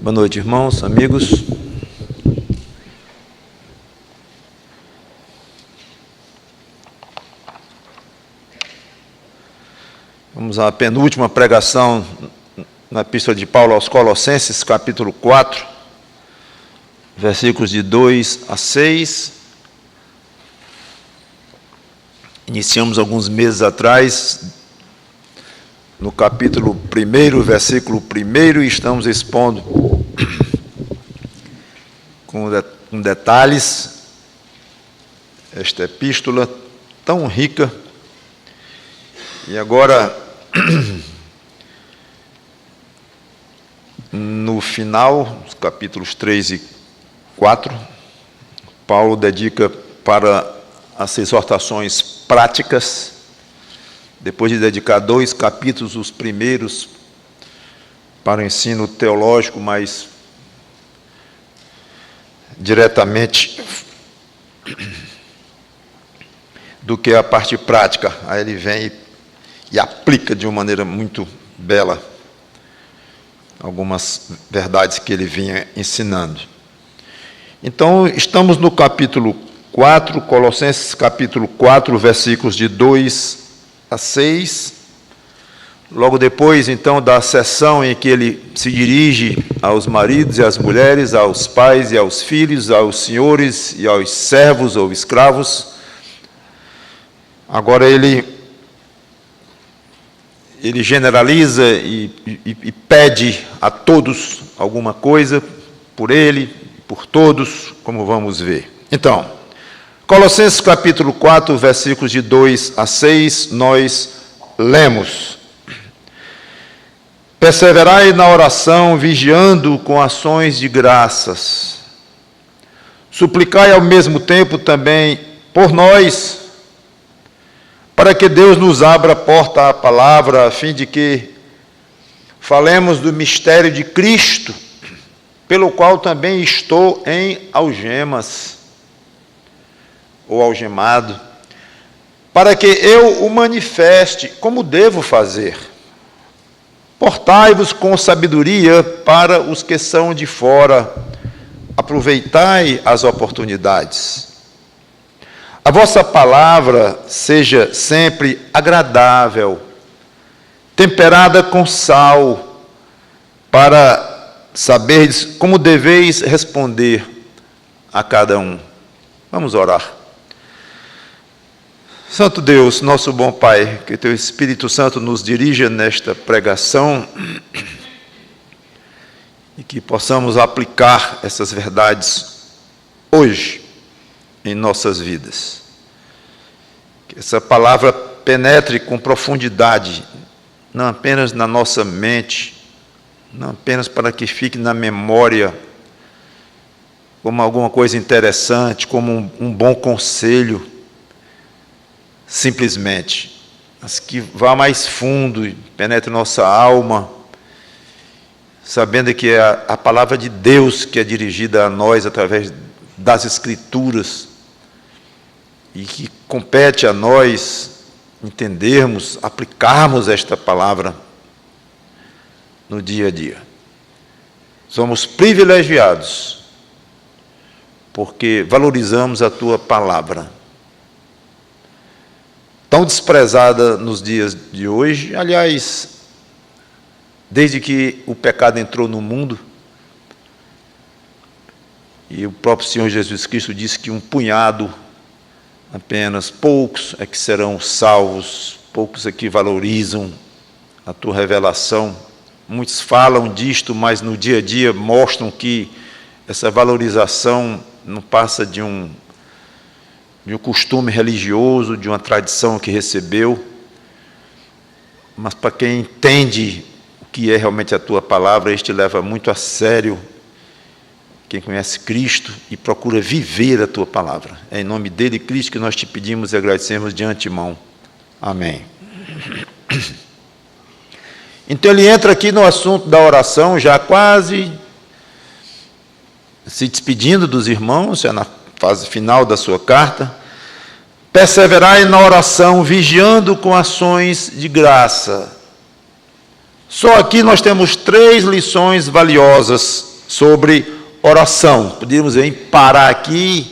Boa noite, irmãos, amigos. Vamos à penúltima pregação na Epístola de Paulo aos Colossenses, capítulo 4, versículos de 2 a 6. Iniciamos alguns meses atrás, no capítulo 1, versículo 1, e estamos expondo com detalhes esta epístola tão rica. E agora, no final, os capítulos 3 e 4, Paulo dedica para as exortações práticas, depois de dedicar 2 capítulos, os primeiros, para o ensino teológico, mais diretamente do que a parte prática. Aí ele vem e aplica de uma maneira muito bela algumas verdades que ele vinha ensinando. Então, estamos no capítulo 4, Colossenses capítulo 4, versículos de 2 a 6. Logo depois, então, da sessão em que ele se dirige aos maridos e às mulheres, aos pais e aos filhos, aos senhores e aos servos ou escravos, agora ele generaliza e pede a todos alguma coisa, por ele, por todos, como vamos ver. Então, Colossenses capítulo 4, versículos de 2 a 6, nós lemos: Perseverai na oração, vigiando com ações de graças. Suplicai ao mesmo tempo também por nós, para que Deus nos abra a porta à palavra, a fim de que falemos do mistério de Cristo, pelo qual também estou em algemas, ou algemado, para que eu o manifeste como devo fazer. Portai-vos com sabedoria para os que são de fora, aproveitai as oportunidades. A vossa palavra seja sempre agradável, temperada com sal, para saberdes como deveis responder a cada um. Vamos orar. Santo Deus, nosso bom Pai, que Teu Espírito Santo nos dirija nesta pregação e que possamos aplicar essas verdades hoje em nossas vidas. Que essa palavra penetre com profundidade, não apenas na nossa mente, não apenas para que fique na memória como alguma coisa interessante, como um bom conselho, simplesmente, mas que vá mais fundo e penetre nossa alma, sabendo que é a palavra de Deus que é dirigida a nós através das Escrituras, e que compete a nós entendermos, aplicarmos esta palavra no dia a dia. Somos privilegiados, porque valorizamos a Tua palavra, tão desprezada nos dias de hoje. Aliás, desde que o pecado entrou no mundo, e o próprio Senhor Jesus Cristo disse que um punhado, apenas poucos é que serão salvos, poucos é que valorizam a Tua revelação. Muitos falam disto, mas no dia a dia mostram que essa valorização não passa de um costume religioso, de uma tradição que recebeu, mas para quem entende o que é realmente a Tua palavra, este leva muito a sério, quem conhece Cristo e procura viver a Tua palavra. É em nome dele, Cristo, que nós te pedimos e agradecemos de antemão. Amém. Então ele entra aqui no assunto da oração, já quase se despedindo dos irmãos, já na fase final da sua carta. Perseverai na oração, vigiando com ações de graça. Só aqui nós temos 3 lições valiosas sobre oração. Podíamos parar aqui,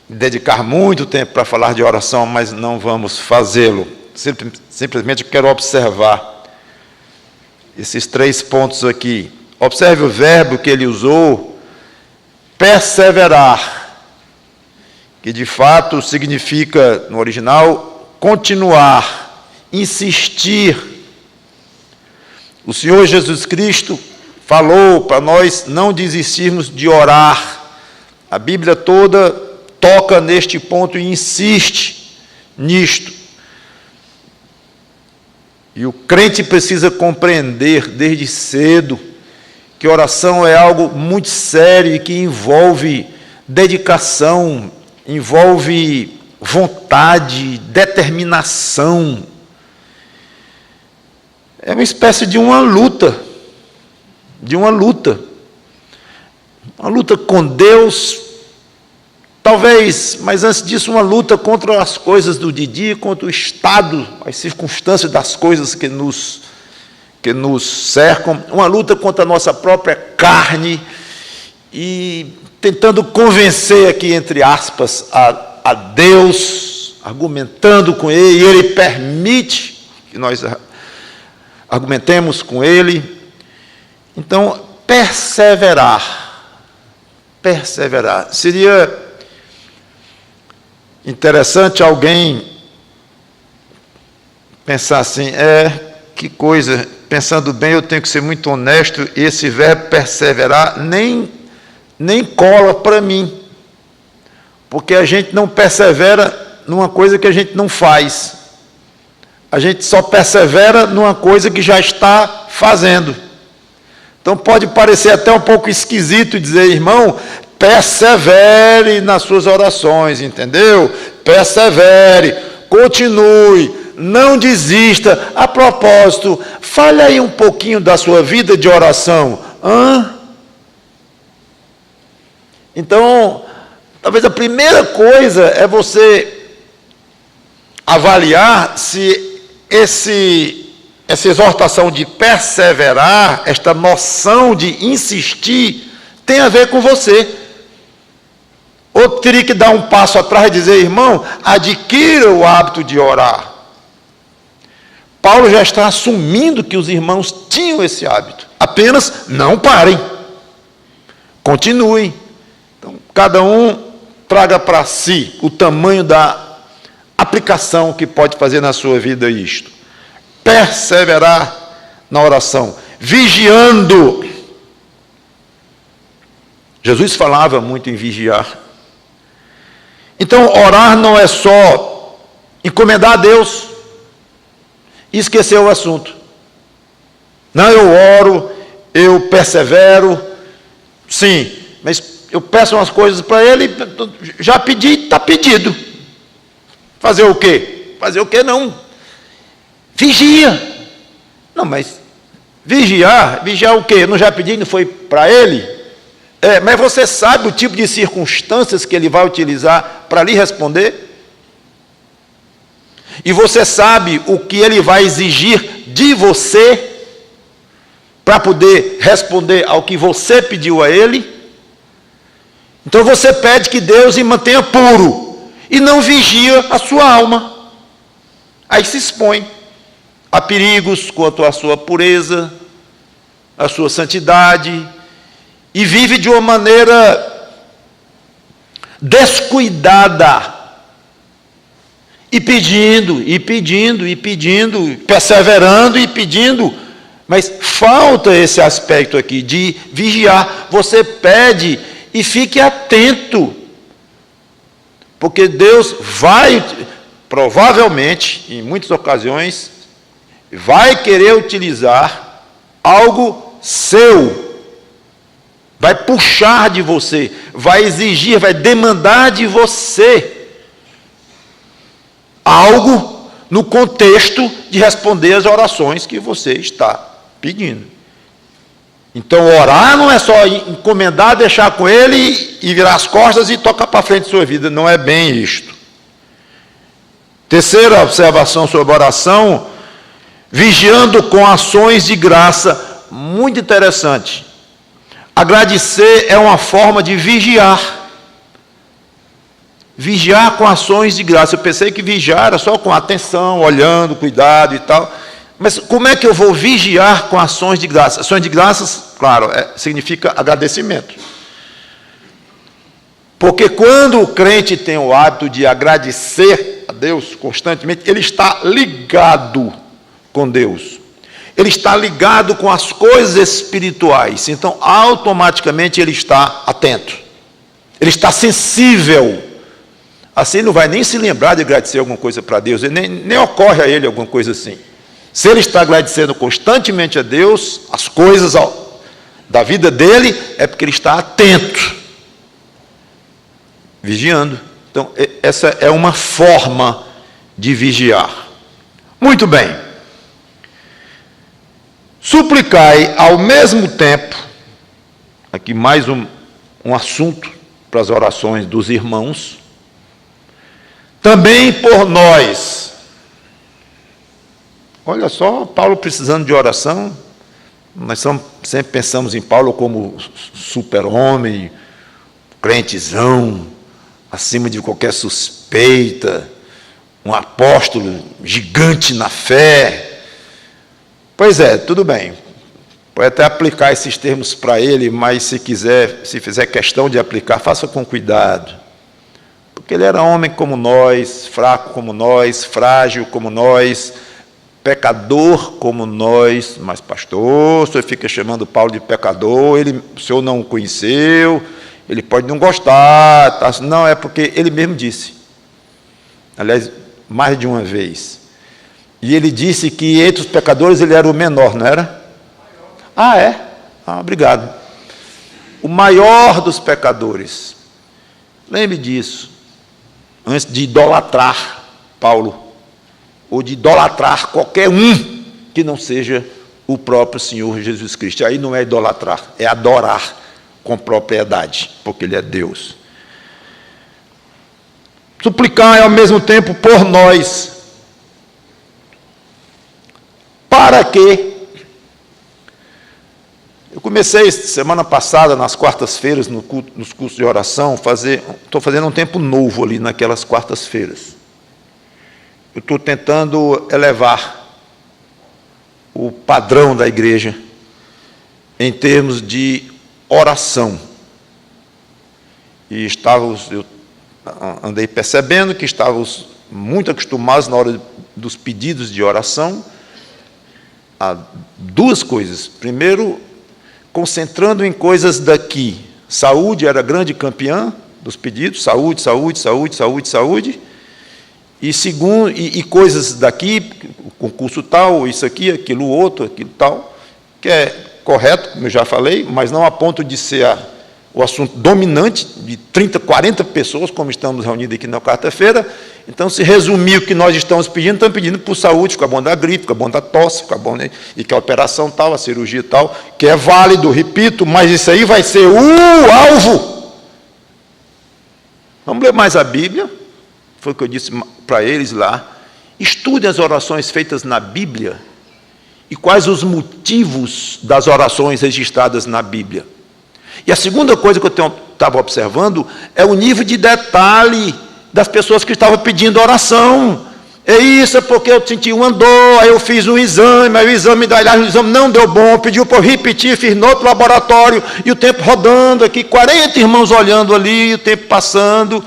dedicar muito tempo para falar de oração, mas não vamos fazê-lo. Simplesmente quero observar esses 3 pontos aqui. Observe o verbo que ele usou, perseverar, que de fato significa, no original, continuar, insistir. O Senhor Jesus Cristo falou para nós não desistirmos de orar. A Bíblia toda toca neste ponto e insiste nisto. E o crente precisa compreender desde cedo que oração é algo muito sério e que envolve dedicação, envolve vontade, determinação. É uma espécie de uma luta, uma luta com Deus, talvez, mas antes disso uma luta contra as coisas do dia, contra o estado, as circunstâncias das coisas que nos cercam, uma luta contra a nossa própria carne e tentando convencer aqui, entre aspas, a Deus, argumentando com Ele, e Ele permite que nós argumentemos com Ele. Então, perseverar. Seria interessante alguém pensar assim, que coisa, pensando bem, eu tenho que ser muito honesto, esse verbo perseverar nem cola para mim, porque a gente não persevera numa coisa que a gente não faz, a gente só persevera numa coisa que já está fazendo. Então pode parecer até um pouco esquisito dizer, irmão, persevere nas suas orações, entendeu? Persevere, continue, não desista. A propósito, fale aí um pouquinho da sua vida de oração. Então, talvez a primeira coisa é você avaliar se essa exortação de perseverar, esta noção de insistir, tem a ver com você. Ou teria que dar um passo atrás e dizer, irmão, adquira o hábito de orar. Paulo já está assumindo que os irmãos tinham esse hábito. Apenas não parem. Continuem. Então, cada um traga para si o tamanho da aplicação que pode fazer na sua vida isto. Perseverar na oração. Vigiando. Jesus falava muito em vigiar. Então, orar não é só encomendar a Deus e esquecer o assunto. Não, eu oro, eu persevero, sim, mas eu peço umas coisas para Ele, já pedi, está pedido. Fazer o quê? Fazer o quê não? Vigia. Não, mas vigiar o quê? Eu não já pedi, não foi para Ele? Mas você sabe o tipo de circunstâncias que Ele vai utilizar para lhe responder? E você sabe o que Ele vai exigir de você para poder responder ao que você pediu a Ele? Então você pede que Deus o mantenha puro e não vigia a sua alma. Aí se expõe a perigos quanto à sua pureza, à sua santidade, e vive de uma maneira descuidada, e pedindo, perseverando e pedindo, mas falta esse aspecto aqui de vigiar. Você pede e fique atento, porque Deus vai, provavelmente, em muitas ocasiões, vai querer utilizar algo seu, vai puxar de você, vai exigir, vai demandar de você algo no contexto de responder às orações que você está pedindo. Então, orar não é só encomendar, deixar com Ele e virar as costas e tocar para frente a sua vida. Não é bem isto. Terceira observação sobre oração, vigiando com ações de graça. Muito interessante. Agradecer é uma forma de vigiar. Vigiar com ações de graça. Eu pensei que vigiar era só com atenção, olhando, cuidado e tal. Mas como é que eu vou vigiar com ações de graça? Ações de graças, claro, significa agradecimento. Porque quando o crente tem o hábito de agradecer a Deus constantemente, ele está ligado com Deus. Ele está ligado com as coisas espirituais. Então, automaticamente, ele está atento. Ele está sensível. Assim, ele não vai nem se lembrar de agradecer alguma coisa para Deus. Nem ocorre a ele alguma coisa assim. Se ele está agradecendo constantemente a Deus, as coisas da vida dele, é porque ele está atento. Vigiando. Então, essa é uma forma de vigiar. Muito bem. Suplicai ao mesmo tempo, aqui mais um assunto para as orações dos irmãos, também por nós. Olha só, Paulo precisando de oração. Nós sempre pensamos em Paulo como super-homem, crentezão, acima de qualquer suspeita, um apóstolo gigante na fé. Pois é, tudo bem. Pode até aplicar esses termos para ele, mas se fizer questão de aplicar, faça com cuidado. Porque ele era homem como nós, fraco como nós, frágil como nós, pecador como nós. Mas, pastor, o senhor fica chamando Paulo de pecador, o senhor não o conheceu, ele pode não gostar. Tá? Não, é porque ele mesmo disse. Aliás, mais de uma vez. E ele disse que entre os pecadores ele era o menor, não era? Ah, é? Ah, obrigado. O maior dos pecadores. Lembre disso. Antes de idolatrar Paulo, ou de idolatrar qualquer um que não seja o próprio Senhor Jesus Cristo. Aí não é idolatrar, é adorar com propriedade, porque Ele é Deus. Suplicar ao mesmo tempo por nós. Para quê? Eu comecei semana passada, nas quartas-feiras, nos cursos de oração, estou fazendo um tempo novo ali naquelas quartas-feiras. Eu estou tentando elevar o padrão da igreja em termos de oração. E eu andei percebendo que estávamos muito acostumados na hora dos pedidos de oração a duas coisas. Primeiro, concentrando em coisas daqui. Saúde era a grande campeã dos pedidos, saúde, saúde, saúde, saúde, saúde. E segundo, e coisas daqui, o concurso tal, isso aqui, aquilo outro, aquilo tal, que é correto, como eu já falei, mas não a ponto de ser o assunto dominante de 30, 40 pessoas, como estamos reunidos aqui na quarta-feira. Então, se resumir o que nós estamos pedindo por saúde, fica bom da gripe, fica bom da tosse, fica bom, né? E que a operação tal, a cirurgia tal, que é válido, repito, mas isso aí vai ser o alvo. Vamos ler mais a Bíblia, foi o que eu disse para eles lá. Estudem as orações feitas na Bíblia e quais os motivos das orações registradas na Bíblia. E a segunda coisa que eu estava observando é o nível de detalhe das pessoas que estavam pedindo oração. É isso, é porque eu senti uma dor, aí eu fiz um exame, aí o exame não deu bom, pediu para eu repetir, fiz no outro laboratório, e o tempo rodando aqui, 40 irmãos olhando ali, o tempo passando,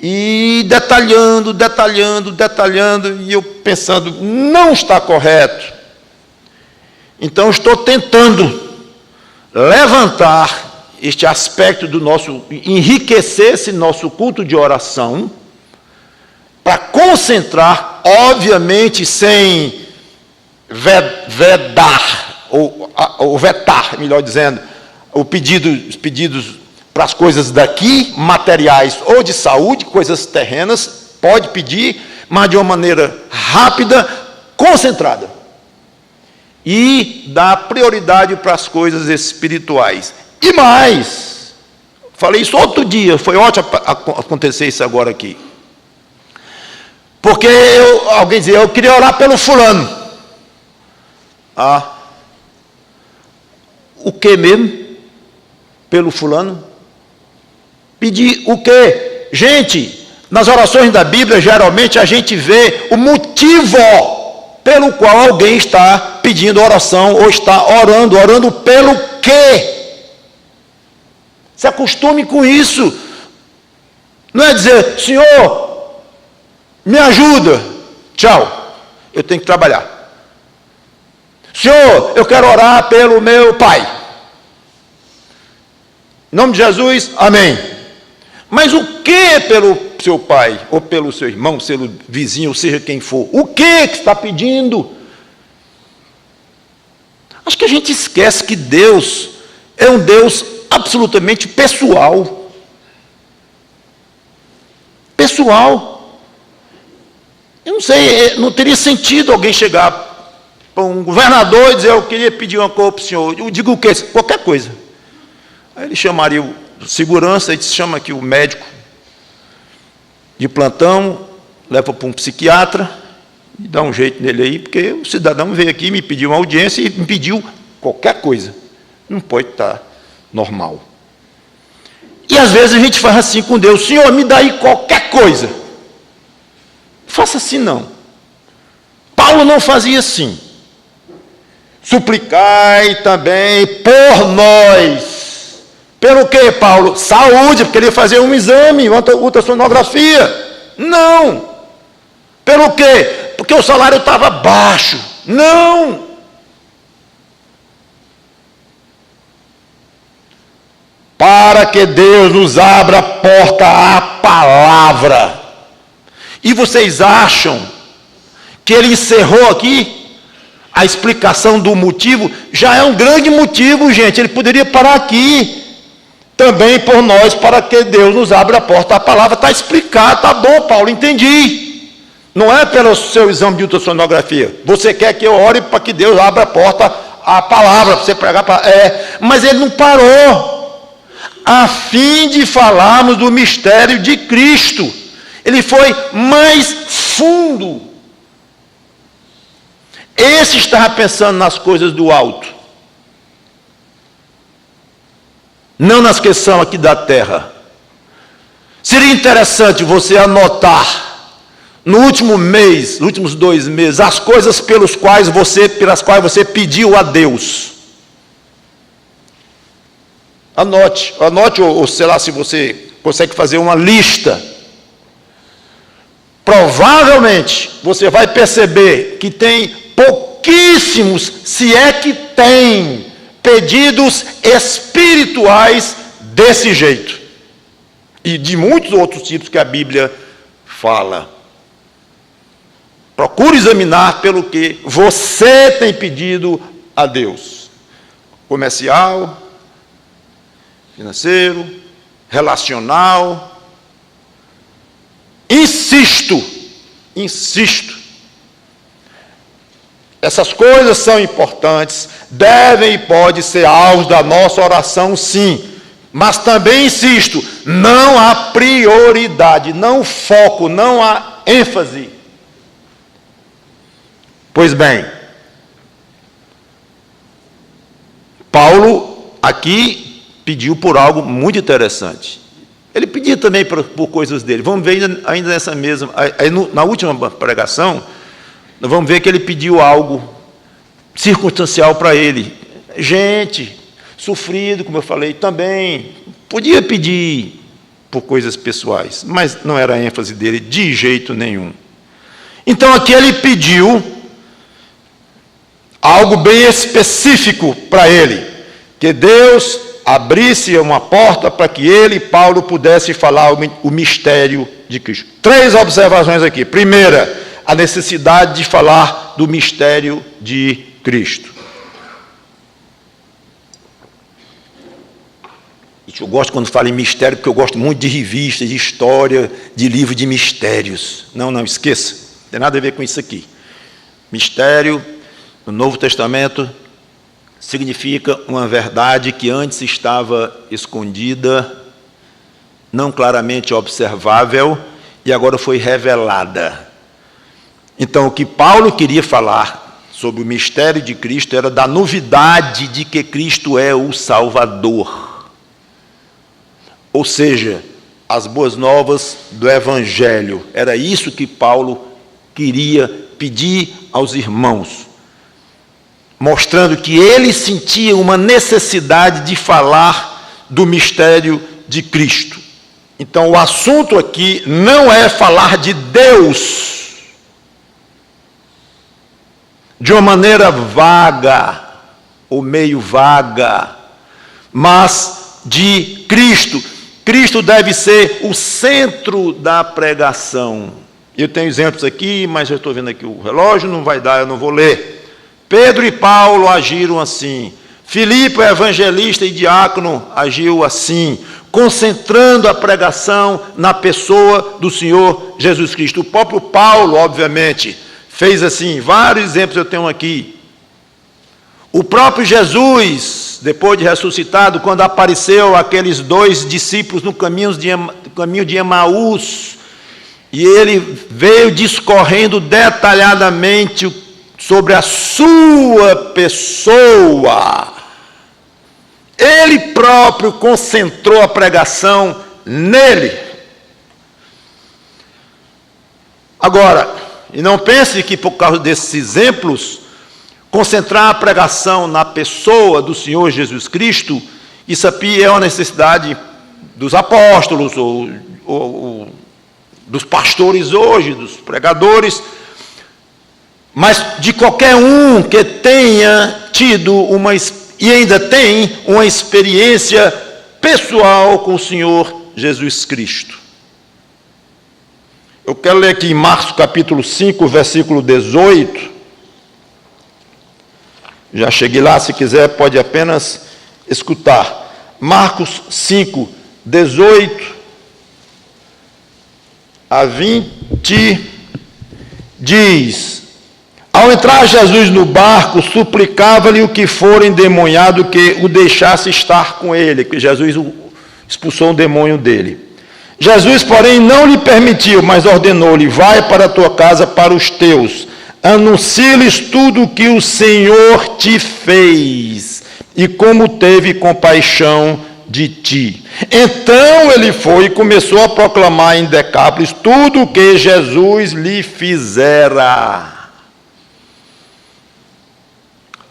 e detalhando, e eu pensando, não está correto. Então, estou tentando levantar este aspecto do nosso, enriquecer esse nosso culto de oração, para concentrar, obviamente, sem vedar, ou vetar, melhor dizendo, os pedidos para as coisas daqui, materiais ou de saúde, coisas terrenas, pode pedir, mas de uma maneira rápida, concentrada. E dar prioridade para as coisas espirituais. E mais, falei isso outro dia, foi ótimo acontecer isso agora aqui. Porque alguém dizia, eu queria orar pelo fulano. o que mesmo? Pelo fulano? Pedir o quê? Gente, nas orações da Bíblia, geralmente a gente vê o motivo pelo qual alguém está pedindo oração ou está orando pelo quê? Se acostume com isso. Não é dizer, Senhor, me ajuda, tchau, eu tenho que trabalhar. Senhor, eu quero orar pelo meu pai. Em nome de Jesus, amém. Mas o que pelo seu pai, ou pelo seu irmão, pelo vizinho, ou seja quem for? O que está pedindo? Acho que a gente esquece que Deus é um Deus absolutamente pessoal. Pessoal. Eu não sei, não teria sentido alguém chegar para um governador e dizer, eu queria pedir uma coisa para o senhor. Eu digo o quê? Qualquer coisa. Aí ele chamaria o segurança, e chama aqui o médico de plantão, leva para um psiquiatra e dá um jeito nele aí, porque o cidadão veio aqui, me pediu uma audiência e me pediu qualquer coisa. Não pode estar normal. E às vezes a gente faz assim com Deus, Senhor, me dá aí qualquer coisa. Não faça assim não. Paulo não fazia assim. Suplicai também por nós. Pelo que, Paulo? Saúde, porque ele ia fazer um exame, uma ultrassonografia. Não. Pelo quê? Porque o salário estava baixo. Não. Para que Deus nos abra a porta à palavra. E vocês acham que ele encerrou aqui? A explicação do motivo já é um grande motivo, gente. Ele poderia parar aqui. Também por nós, para que Deus nos abra a porta à palavra. Está explicado, está bom, Paulo, entendi. Não é pelo seu exame de ultrassonografia. Você quer que eu ore para que Deus abra a porta à palavra, para você pregar a palavra. Mas ele não parou. A fim de falarmos do mistério de Cristo. Ele foi mais fundo. Esse estava pensando nas coisas do alto. Não nas questões aqui da terra. Seria interessante você anotar, no último mês, nos últimos 2 meses, as coisas pelas quais você pediu a Deus. Anote, ou sei lá, se você consegue fazer uma lista. Provavelmente, você vai perceber que tem pouquíssimos, se é que tem, pedidos espirituais desse jeito. E de muitos outros tipos que a Bíblia fala. Procure examinar pelo que você tem pedido a Deus. Comercial, financeiro, relacional. Insisto. Essas coisas são importantes, devem e podem ser alvos da nossa oração, sim. Mas também insisto, não há prioridade, não foco, não há ênfase. Pois bem, Paulo aqui pediu por algo muito interessante. Ele pedia também por coisas dele. Vamos ver ainda nessa mesma, na última pregação, nós vamos ver que ele pediu algo circunstancial para ele. Gente, sofrido, como eu falei, também podia pedir por coisas pessoais, mas não era a ênfase dele de jeito nenhum. Então aqui ele pediu algo bem específico para ele, que Deus abrisse uma porta para que ele, Paulo, pudesse falar o mistério de Cristo. 3 observações aqui. Primeira, a necessidade de falar do mistério de Cristo. Eu gosto quando falo em mistério, porque eu gosto muito de revistas, de história, de livro de mistérios. Não esqueça, não tem nada a ver com isso aqui. Mistério, no Novo Testamento, significa uma verdade que antes estava escondida, não claramente observável, e agora foi revelada. Então, o que Paulo queria falar sobre o mistério de Cristo era da novidade de que Cristo é o Salvador. Ou seja, as boas novas do Evangelho. Era isso que Paulo queria pedir aos irmãos, mostrando que ele sentia uma necessidade de falar do mistério de Cristo. Então, o assunto aqui não é falar de Deus de uma maneira vaga, ou meio vaga, mas de Cristo. Cristo deve ser o centro da pregação. Eu tenho exemplos aqui, mas eu estou vendo aqui o relógio, não vai dar, eu não vou ler. Pedro e Paulo agiram assim. Filipe, evangelista e diácono, agiu assim, concentrando a pregação na pessoa do Senhor Jesus Cristo. O próprio Paulo, obviamente, fez assim. Vários exemplos eu tenho aqui. O próprio Jesus, depois de ressuscitado, quando apareceu aqueles 2 discípulos no caminho de Emaús, e ele veio discorrendo detalhadamente sobre a sua pessoa. Ele próprio concentrou a pregação nele. Agora, e não pense que por causa desses exemplos, concentrar a pregação na pessoa do Senhor Jesus Cristo, isso aqui é uma necessidade dos apóstolos, ou dos pastores hoje, dos pregadores, mas de qualquer um que tenha tido e ainda tem uma experiência pessoal com o Senhor Jesus Cristo. Eu quero ler aqui em Marcos capítulo 5, versículo 18. Já cheguei lá, se quiser pode apenas escutar. Marcos 5, 18 a 20, diz: ao entrar Jesus no barco, suplicava-lhe o que for endemoniado que o deixasse estar com ele, que Jesus expulsou um demônio dele. Jesus, porém, não lhe permitiu, mas ordenou-lhe: vai para a tua casa, para os teus, anuncia-lhes tudo o que o Senhor te fez, e como teve compaixão de ti. Então ele foi e começou a proclamar em Decápolis tudo o que Jesus lhe fizera.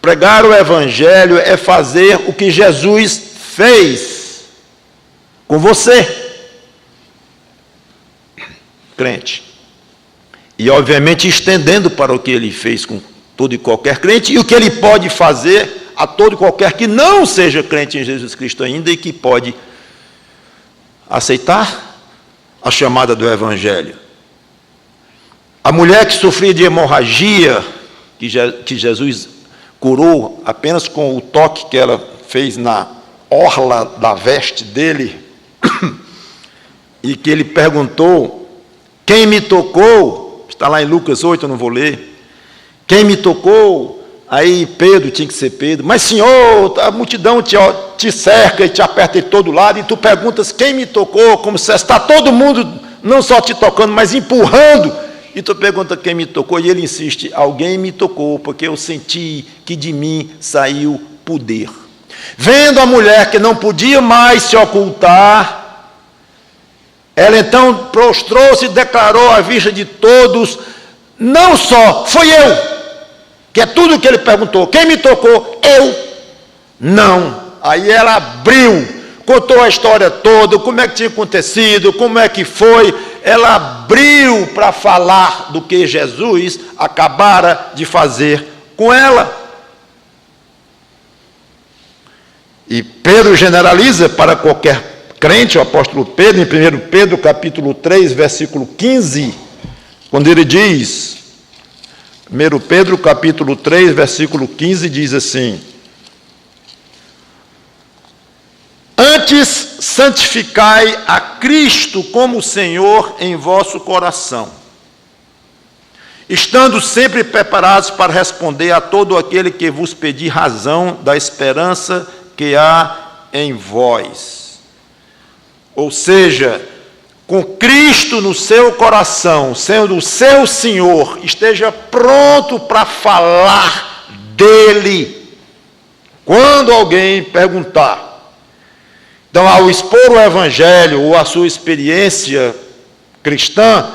Pregar o Evangelho é fazer o que Jesus fez com você, crente. E, obviamente, estendendo para o que ele fez com todo e qualquer crente e o que ele pode fazer a todo e qualquer que não seja crente em Jesus Cristo ainda e que pode aceitar a chamada do Evangelho. A mulher que sofria de hemorragia, que Jesus curou apenas com o toque que ela fez na orla da veste dele, e que ele perguntou: quem me tocou? Está lá em Lucas 8, eu não vou ler. Quem me tocou? Aí Pedro, tinha que ser Pedro: mas Senhor, a multidão te cerca e te aperta de todo lado, e tu perguntas quem me tocou, como se está todo mundo não só te tocando, mas empurrando. E tu pergunta quem me tocou, e ele insiste: alguém me tocou, porque eu senti que de mim saiu poder. Vendo a mulher que não podia mais se ocultar, ela então prostrou-se e declarou à vista de todos: não só foi eu, que é tudo o que ele perguntou, quem me tocou? Eu. Não. Aí ela abriu, contou a história toda, como é que tinha acontecido, como é que foi. Ela abriu para falar do que Jesus acabara de fazer com ela. E Pedro generaliza para qualquer crente, o apóstolo Pedro, em 1 Pedro capítulo 3, versículo 15, quando ele diz, 1 Pedro capítulo 3, versículo 15, diz assim: antes santificai a Cristo como Senhor em vosso coração, estando sempre preparados para responder a todo aquele que vos pedir razão da esperança que há em vós. Ou seja, com Cristo no seu coração, sendo o seu Senhor, esteja pronto pronto para falar dele quando alguém perguntar. Então, ao expor o Evangelho ou a sua experiência cristã,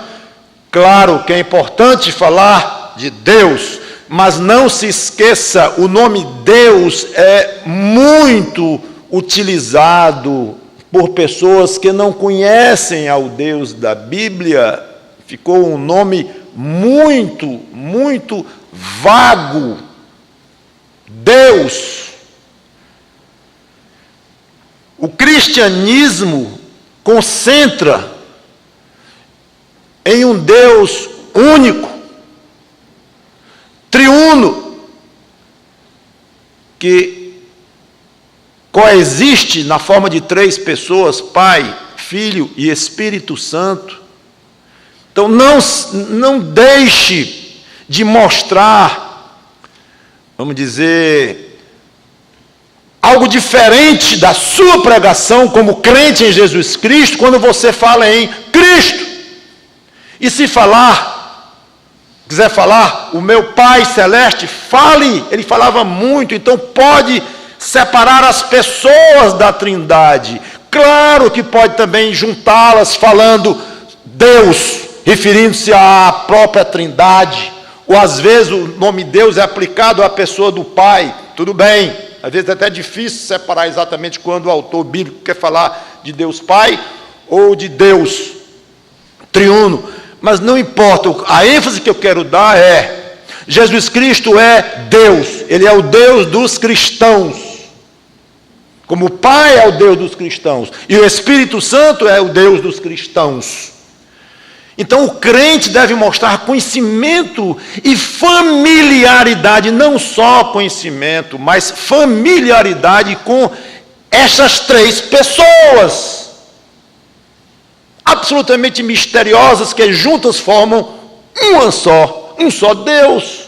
claro que é importante falar de Deus, mas não se esqueça, o nome Deus é muito utilizado por pessoas que não conhecem ao Deus da Bíblia. Ficou um nome muito vago. Deus. O cristianismo concentra em um Deus único, triuno, que coexiste na forma de 3 pessoas, Pai, Filho e Espírito Santo. Então, não deixe de mostrar, vamos dizer, algo diferente da sua pregação como crente em Jesus Cristo, quando você fala em Cristo. E se quiser falar, o meu Pai Celeste, fale. Ele falava muito, então pode separar as pessoas da Trindade. Claro que pode também juntá-las falando Deus, referindo-se à própria Trindade. Ou às vezes o nome Deus é aplicado à pessoa do Pai. Tudo bem, às vezes é até difícil separar exatamente quando o autor bíblico quer falar de Deus Pai ou de Deus triuno. Mas não importa, a ênfase que eu quero dar é: Jesus Cristo é Deus, Ele é o Deus dos cristãos, como o Pai é o Deus dos cristãos, e o Espírito Santo é o Deus dos cristãos. Então o crente deve mostrar conhecimento e familiaridade, não só conhecimento, mas familiaridade com essas 3 pessoas absolutamente misteriosas, que juntas formam um só Deus.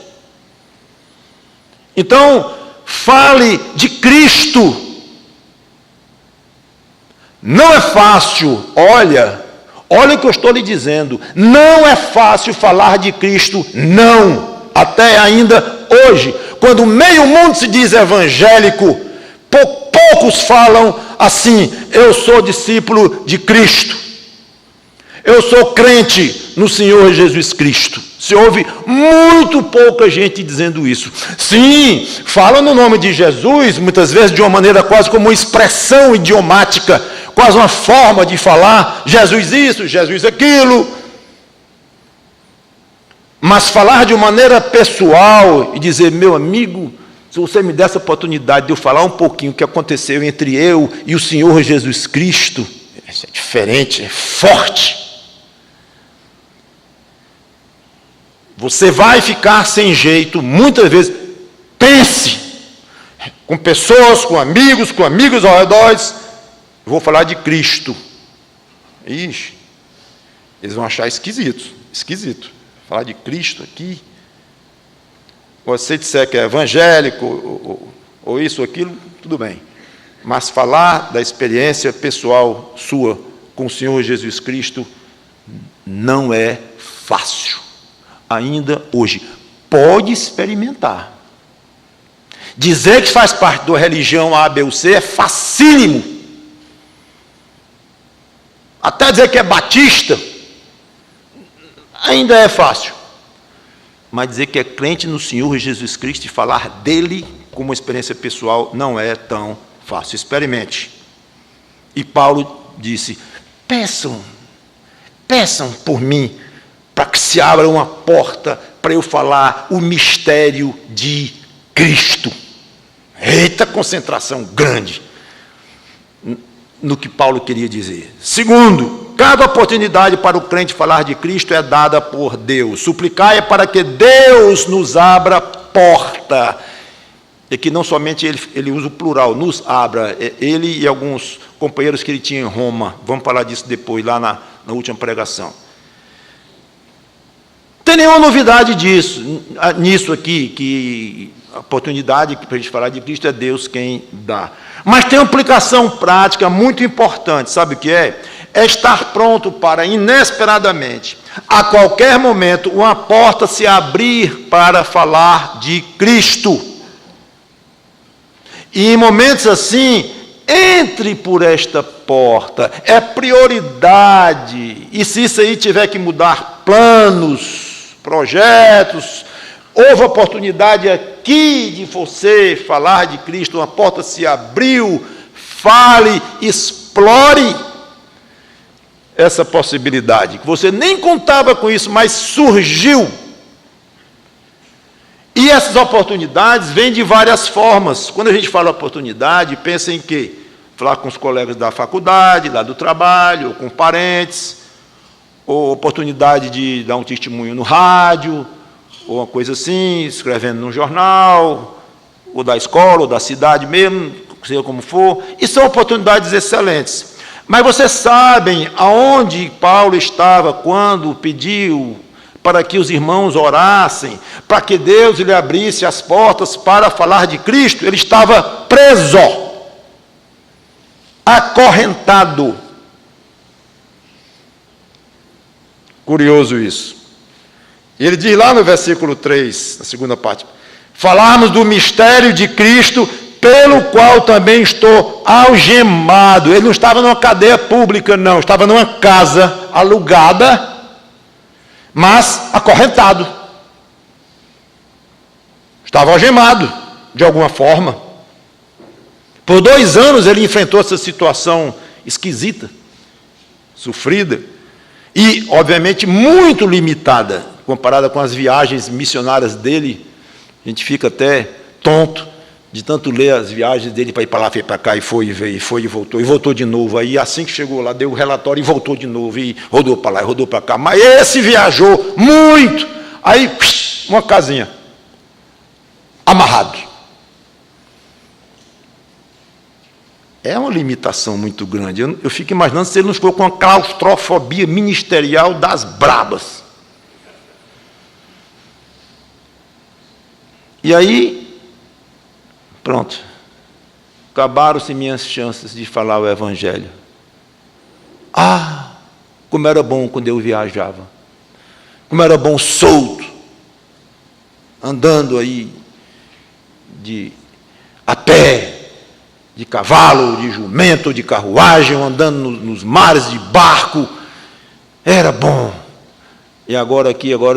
Então, fale de Cristo. Não é fácil, olha o que eu estou lhe dizendo, não é fácil falar de Cristo, não, até ainda hoje, quando meio mundo se diz evangélico, poucos falam assim: eu sou discípulo de Cristo. Eu sou crente no Senhor Jesus Cristo. Se ouve muito pouca gente dizendo isso. Sim, fala no nome de Jesus, muitas vezes de uma maneira quase como uma expressão idiomática, quase uma forma de falar, Jesus isso, Jesus aquilo. Mas falar de uma maneira pessoal e dizer: meu amigo, se você me der essa oportunidade de eu falar um pouquinho o que aconteceu entre eu e o Senhor Jesus Cristo, isso é diferente, é forte. Você vai ficar sem jeito, muitas vezes. Pense, com pessoas, com amigos ao redor, eu vou falar de Cristo. Ixi, eles vão achar esquisito. Falar de Cristo aqui. Você disser que é evangélico, ou isso ou aquilo, tudo bem. Mas falar da experiência pessoal sua com o Senhor Jesus Cristo não é fácil. Ainda hoje, pode experimentar. Dizer que faz parte da religião A, B ou C é facílimo. Até dizer que é batista, ainda é fácil. Mas dizer que é crente no Senhor Jesus Cristo e falar dele como uma experiência pessoal não é tão fácil. Experimente. E Paulo disse: peçam por mim, para que se abra uma porta para eu falar o mistério de Cristo. Eita, concentração grande no que Paulo queria dizer. Segundo, cada oportunidade para o crente falar de Cristo é dada por Deus. Suplicar é para que Deus nos abra porta. E aqui não somente ele usa o plural, nos abra. Ele e alguns companheiros que ele tinha em Roma. Vamos falar disso depois, lá na última pregação. Não tem nenhuma novidade nisso aqui, que a oportunidade para a gente falar de Cristo é Deus quem dá. Mas tem uma aplicação prática muito importante, sabe o que é? é estar pronto para, inesperadamente, a qualquer momento, uma porta se abrir para falar de Cristo. E em momentos assim, entre por esta porta, é prioridade. E se isso aí tiver que mudar planos, projetos, houve oportunidade aqui de você falar de Cristo, uma porta se abriu, fale, explore essa possibilidade, que você nem contava com isso, mas surgiu. E essas oportunidades vêm de várias formas. Quando a gente fala oportunidade, pensa em quê? Falar com os colegas da faculdade, lá do trabalho, ou com parentes, ou oportunidade de dar um testemunho no rádio, ou uma coisa assim, escrevendo num jornal, ou da escola, ou da cidade mesmo, seja como for. E são oportunidades excelentes. Mas vocês sabem aonde Paulo estava quando pediu para que os irmãos orassem, para que Deus lhe abrisse as portas para falar de Cristo? Ele estava preso, acorrentado. Curioso isso. Ele diz lá no versículo 3, na segunda parte, falarmos do mistério de Cristo, pelo qual também estou algemado. Ele não estava numa cadeia pública, não, estava numa casa alugada, mas acorrentado. Estava algemado, de alguma forma. Por 2 anos ele enfrentou essa situação esquisita, sofrida, e, obviamente, muito limitada, comparada com as viagens missionárias dele. A gente fica até tonto de tanto ler as viagens dele para ir para lá, foi para cá, e foi, e veio, e foi e voltou de novo. Aí, assim que chegou lá, deu o relatório e voltou de novo, e rodou para lá, e rodou para cá. Mas esse viajou muito. Aí, uma casinha, amarrado. É uma limitação muito grande. Eu fico imaginando se ele não ficou com uma claustrofobia ministerial das brabas. E aí, pronto, acabaram-se minhas chances de falar o Evangelho. Ah, como era bom quando eu viajava, como era bom solto, andando aí a pé, de cavalo, de jumento, de carruagem, andando nos mares de barco. Era bom. E agora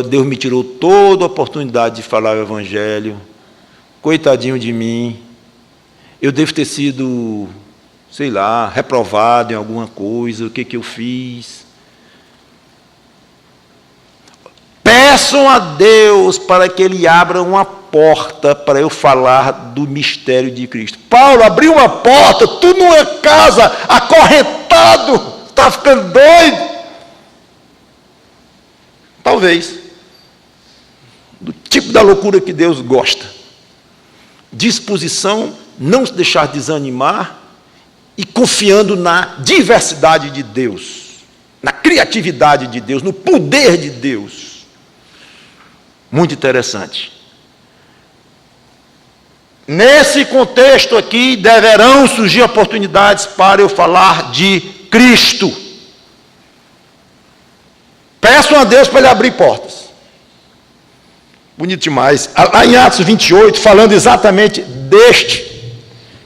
Deus me tirou toda a oportunidade de falar o Evangelho. Coitadinho de mim. Eu devo ter sido, sei lá, reprovado em alguma coisa. O que eu fiz? Peçam a Deus para que Ele abra uma porta para eu falar do mistério de Cristo. Paulo abriu uma porta, tu numa casa, acorrentado, está ficando doido? Talvez. Do tipo da loucura que Deus gosta. Disposição, não se deixar desanimar e confiando na diversidade de Deus, na criatividade de Deus, no poder de Deus. Muito interessante. Nesse contexto aqui, deverão surgir oportunidades para eu falar de Cristo. Peçam a Deus para Ele abrir portas. Bonito demais. Lá em Atos 28, falando exatamente deste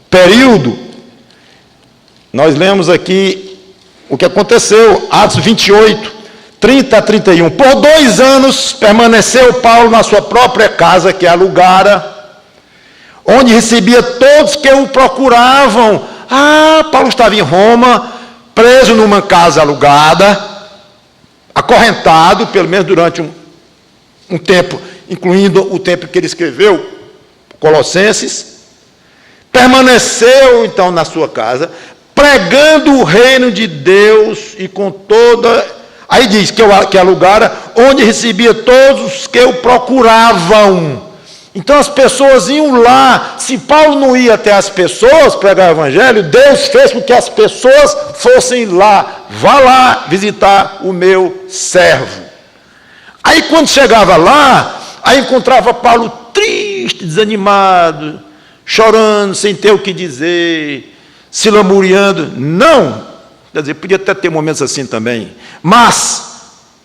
período, nós lemos aqui o que aconteceu, Atos 28, 30 a 31. Por 2 anos permaneceu Paulo na sua própria casa, que alugara, onde recebia todos que o procuravam. Paulo estava em Roma, preso numa casa alugada, acorrentado, pelo menos durante um tempo, incluindo o tempo que ele escreveu Colossenses. Permaneceu, então, na sua casa, pregando o reino de Deus e com toda... Aí diz que alugara, onde recebia todos os que o procuravam. Então as pessoas iam lá. Se Paulo não ia até as pessoas pregar o Evangelho, Deus fez com que as pessoas fossem lá. Vá lá visitar o meu servo. Aí quando chegava lá, aí encontrava Paulo triste, desanimado, chorando, sem ter o que dizer, se lamuriando. Não, Quer dizer, podia até ter momentos assim também. Mas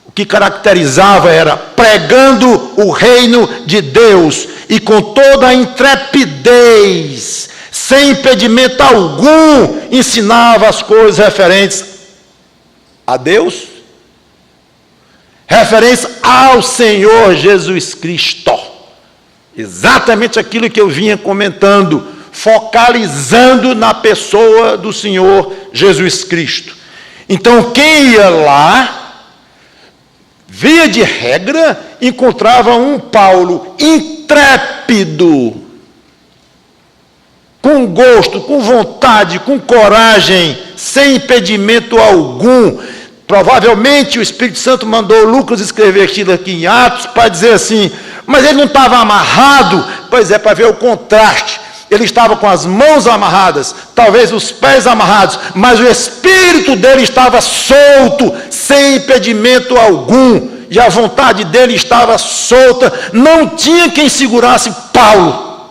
o que caracterizava era pregando o reino de Deus e com toda a intrepidez, sem impedimento algum, ensinava as coisas referentes a Deus, referentes ao Senhor Jesus Cristo. Exatamente aquilo que eu vinha comentando, focalizando na pessoa do Senhor Jesus Cristo. Então, quem ia lá, via de regra, encontrava um Paulo intrépido, com gosto, com vontade, com coragem, sem impedimento algum. Provavelmente o Espírito Santo mandou Lucas escrever aquilo aqui em Atos para dizer assim, mas ele não estava amarrado. Pois é, para ver o contraste. Ele estava com as mãos amarradas, talvez os pés amarrados, mas o espírito dele estava solto, sem impedimento algum, e a vontade dele estava solta, não tinha quem segurasse Paulo.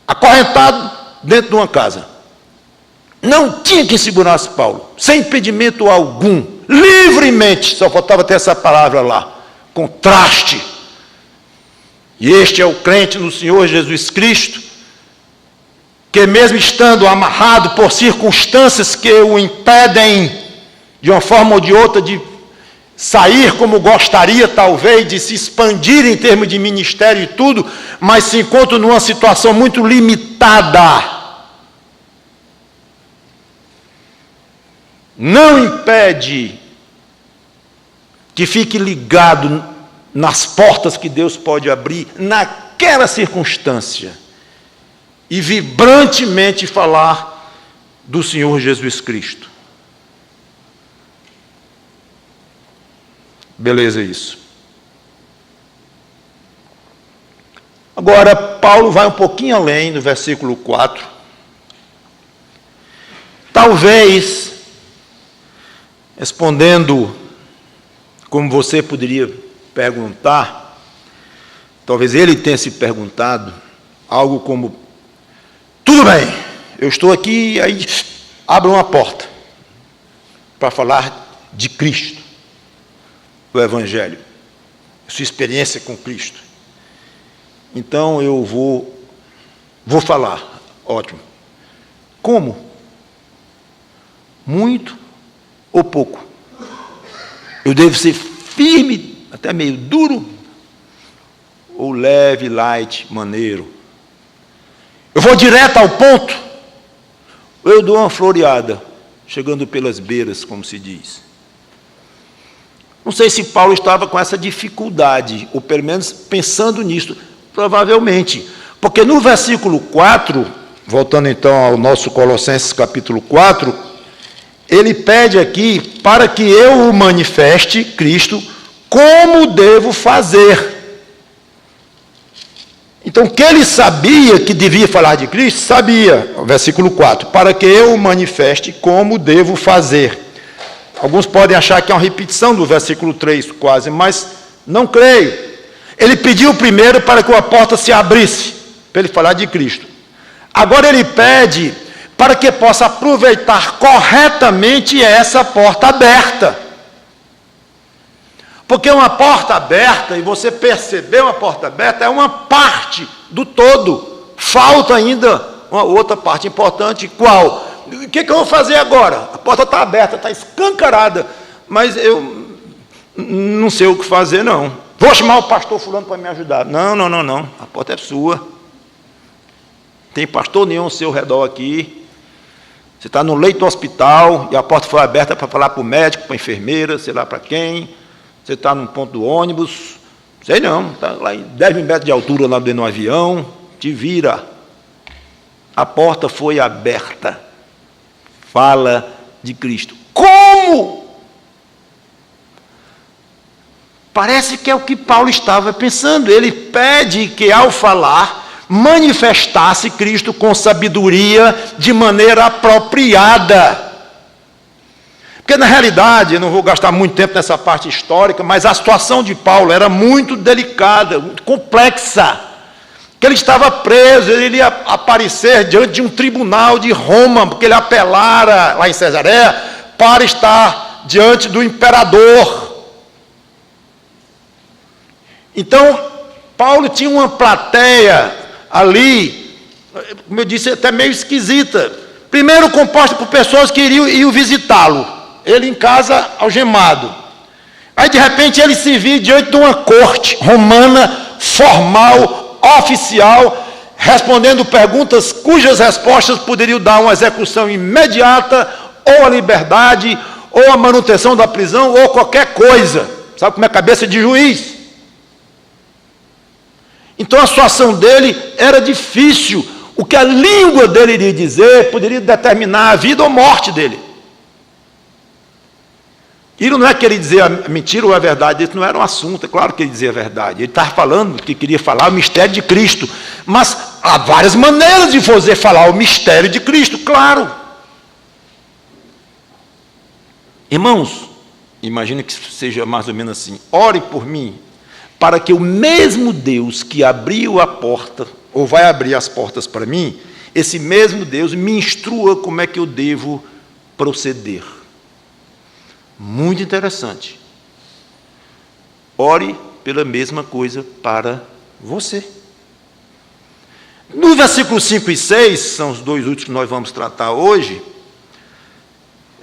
Acorrentado dentro de uma casa. Não tinha quem segurasse Paulo, sem impedimento algum, livremente, só faltava ter essa palavra lá, contraste. E este é o crente no Senhor Jesus Cristo, que mesmo estando amarrado por circunstâncias que o impedem, de uma forma ou de outra, de sair como gostaria, talvez, de se expandir em termos de ministério e tudo, mas se encontra numa situação muito limitada. Não impede que fique ligado nas portas que Deus pode abrir naquela circunstância e vibrantemente falar do Senhor Jesus Cristo. Beleza isso. Agora, Paulo vai um pouquinho além no versículo 4. Talvez, respondendo como você poderia perguntar, talvez ele tenha se perguntado algo como, tudo bem, eu estou aqui, aí abre uma porta para falar de Cristo, do Evangelho, sua experiência com Cristo. Então eu vou falar, ótimo. Como? Muito ou pouco? Eu devo ser firme, até meio duro, ou leve, light, maneiro? Eu vou direto ao ponto, ou eu dou uma floreada, chegando pelas beiras, como se diz? Não sei se Paulo estava com essa dificuldade, ou pelo menos pensando nisso, provavelmente, porque no versículo 4, voltando então ao nosso Colossenses capítulo 4, ele pede aqui para que eu o manifeste, Cristo, como devo fazer. Então, que ele sabia que devia falar de Cristo, sabia, versículo 4, para que eu o manifeste como devo fazer. Alguns podem achar que é uma repetição do versículo 3, quase, mas não creio. Ele pediu primeiro para que a porta se abrisse, para ele falar de Cristo. Agora ele pede para que possa aproveitar corretamente essa porta aberta. Porque uma porta aberta, e você percebeu uma porta aberta, é uma parte do todo. Falta ainda uma outra parte importante, qual? O que eu vou fazer agora? A porta está aberta, está escancarada, mas eu não sei o que fazer, não. Vou chamar o pastor fulano para me ajudar. Não. A porta é sua. Não tem pastor nenhum ao seu redor aqui. Você está no leito do hospital e a porta foi aberta para falar para o médico, para a enfermeira, sei lá para quem. Você está num ponto do ônibus. Sei não, está lá em 10 mil metros de altura lá dentro do avião. Te vira. A porta foi aberta. Fala de Cristo. Como? Parece que é o que Paulo estava pensando. Ele pede que, ao falar, manifestasse Cristo com sabedoria, de maneira apropriada. Porque, na realidade, eu não vou gastar muito tempo nessa parte histórica, mas a situação de Paulo era muito delicada, muito complexa. que ele estava preso, ele iria aparecer diante de um tribunal de Roma, porque ele apelara lá em Cesareia para estar diante do imperador. Então, Paulo tinha uma plateia ali, como eu disse, até meio esquisita. Primeiro, composta por pessoas que iriam visitá-lo, ele em casa algemado. Aí, de repente, ele se via diante de uma corte romana, formal, oficial, respondendo perguntas cujas respostas poderiam dar uma execução imediata, ou a liberdade, ou a manutenção da prisão, ou qualquer coisa. Sabe como é a cabeça de juiz? Então a situação dele era difícil. O que a língua dele iria dizer poderia determinar a vida ou morte dele. E não é que ele dizia a mentira ou a verdade, isso não era um assunto, é claro que ele dizia a verdade. Ele estava falando que queria falar o mistério de Cristo. Mas há várias maneiras de fazer falar o mistério de Cristo, claro. Irmãos, imagine que seja mais ou menos assim: ore por mim, para que o mesmo Deus que abriu a porta, ou vai abrir as portas para mim, esse mesmo Deus me instrua como é que eu devo proceder. Muito interessante. Ore pela mesma coisa para você. No versículo 5 e 6, são os dois últimos que nós vamos tratar hoje,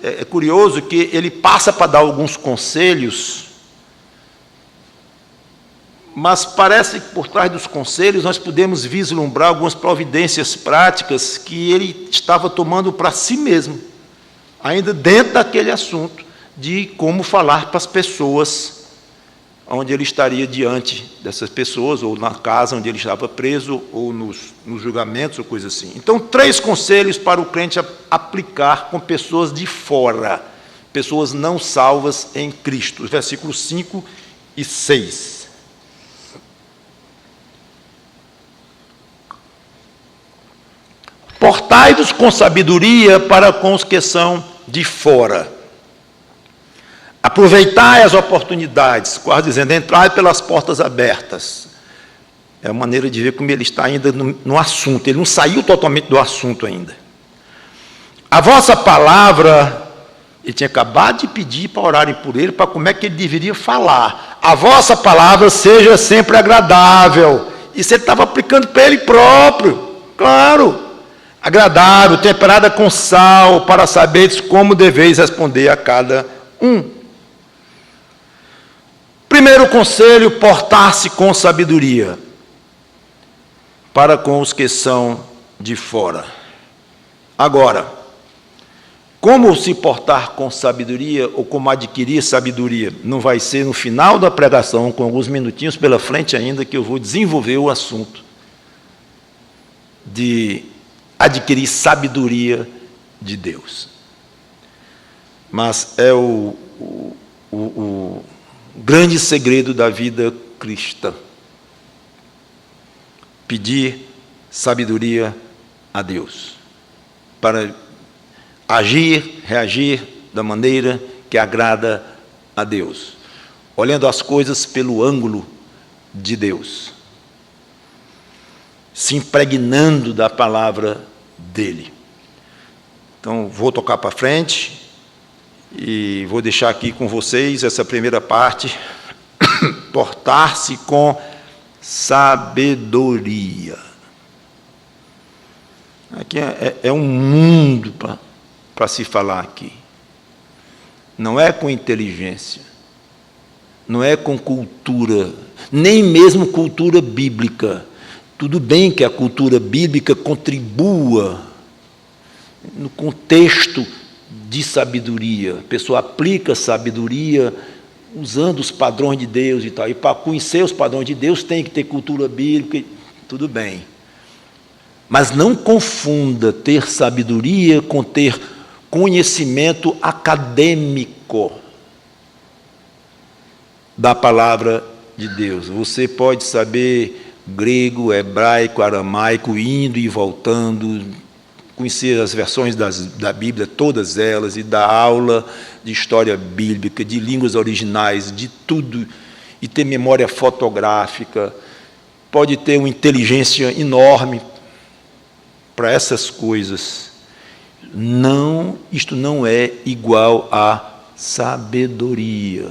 é curioso que ele passa para dar alguns conselhos, mas parece que por trás dos conselhos nós podemos vislumbrar algumas providências práticas que ele estava tomando para si mesmo, ainda dentro daquele assunto de como falar para as pessoas, onde ele estaria diante dessas pessoas, ou na casa onde ele estava preso, ou nos julgamentos, ou coisa assim. Então, 3 conselhos para o crente aplicar com pessoas de fora, pessoas não salvas em Cristo. Versículos 5 e 6. Portai-vos com sabedoria para com os que são de fora. Aproveitai as oportunidades, quase dizendo, entrai pelas portas abertas. É a maneira de ver como ele está ainda no assunto, ele não saiu totalmente do assunto ainda. A vossa palavra, ele tinha acabado de pedir para orarem por ele, para como é que ele deveria falar. A vossa palavra seja sempre agradável. Isso ele estava aplicando para ele próprio, claro. Agradável, temperada com sal, para saberes como deveis responder a cada um. Primeiro conselho, portar-se com sabedoria para com os que são de fora. Agora, como se portar com sabedoria ou como adquirir sabedoria? Não vai ser no final da pregação, com alguns minutinhos pela frente ainda, que eu vou desenvolver o assunto de adquirir sabedoria de Deus. Mas é o grande segredo da vida cristã. Pedir sabedoria a Deus, para agir, reagir da maneira que agrada a Deus, olhando as coisas pelo ângulo de Deus, se impregnando da palavra dele. Então, vou tocar para frente e vou deixar aqui com vocês essa primeira parte, portar-se com sabedoria. Aqui é um mundo para se falar aqui. Não é com inteligência, não é com cultura, nem mesmo cultura bíblica. Tudo bem que a cultura bíblica contribua no contexto de sabedoria. A pessoa aplica sabedoria usando os padrões de Deus e tal. E para conhecer os padrões de Deus tem que ter cultura bíblica, tudo bem. Mas não confunda ter sabedoria com ter conhecimento acadêmico da palavra de Deus. Você pode saber grego, hebraico, aramaico, indo e voltando, conhecer as versões da Bíblia, todas elas, e dar aula de história bíblica, de línguas originais, de tudo, e ter memória fotográfica. pode ter uma inteligência enorme para essas coisas. Não, isto não é igual a sabedoria.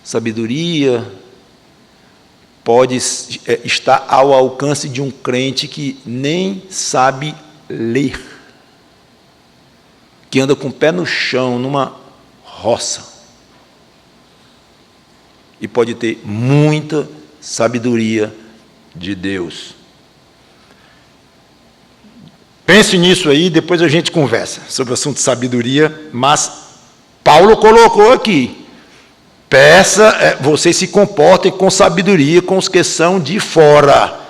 Sabedoria pode estar ao alcance de um crente que nem sabe ler, que anda com o pé no chão, numa roça, e pode ter muita sabedoria de Deus. Pense nisso aí, depois a gente conversa sobre o assunto de sabedoria, mas Paulo colocou aqui, vocês se comportem com sabedoria com os que são de fora,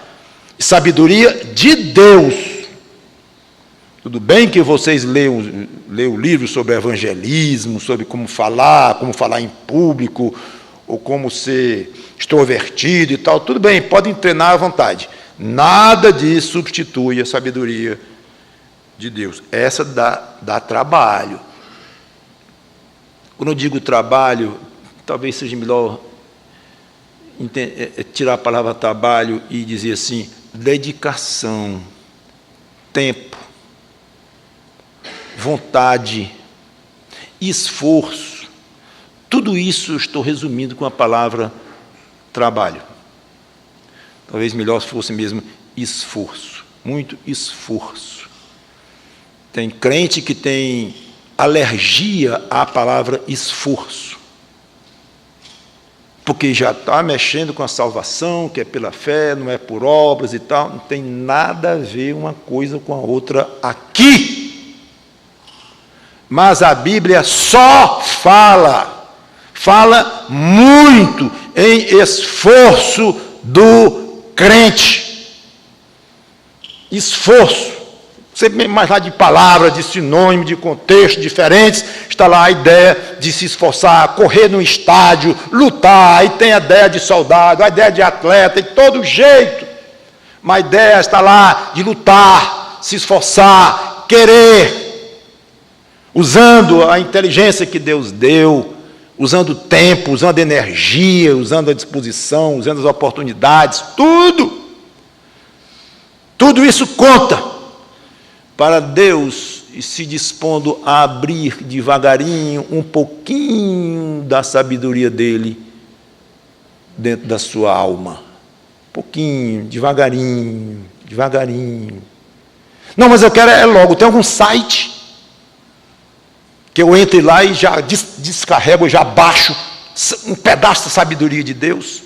sabedoria de Deus. Tudo bem que vocês leiam livros sobre evangelismo, sobre como falar em público, ou como ser extrovertido e tal, tudo bem, podem treinar à vontade. Nada disso substitui a sabedoria de Deus. Essa dá trabalho. Quando eu digo trabalho, talvez seja melhor tirar a palavra trabalho e dizer assim, dedicação, tempo, vontade, esforço. Tudo isso eu estou resumindo com a palavra trabalho. Talvez melhor fosse mesmo esforço, muito esforço. Tem crente que tem alergia à palavra esforço, porque já está mexendo com a salvação, que é pela fé, não é por obras e tal, não tem nada a ver uma coisa com a outra aqui. Mas a Bíblia só fala muito em esforço do crente. Esforço. Você imaginar de palavras, de sinônimo, de contextos diferentes, está lá a ideia de se esforçar, correr no estádio, lutar, e tem a ideia de soldado, a ideia de atleta, de todo jeito. Mas a ideia está lá de lutar, se esforçar, querer, usando a inteligência que Deus deu, usando o tempo, usando a energia, usando a disposição, usando as oportunidades, tudo. Tudo isso conta para Deus se dispondo a abrir devagarinho um pouquinho da sabedoria dele dentro da sua alma. Pouquinho, devagarinho, devagarinho. Não, mas eu quero logo. Tem algum site que eu entre lá e já descarrego, já baixo um pedaço da sabedoria de Deus?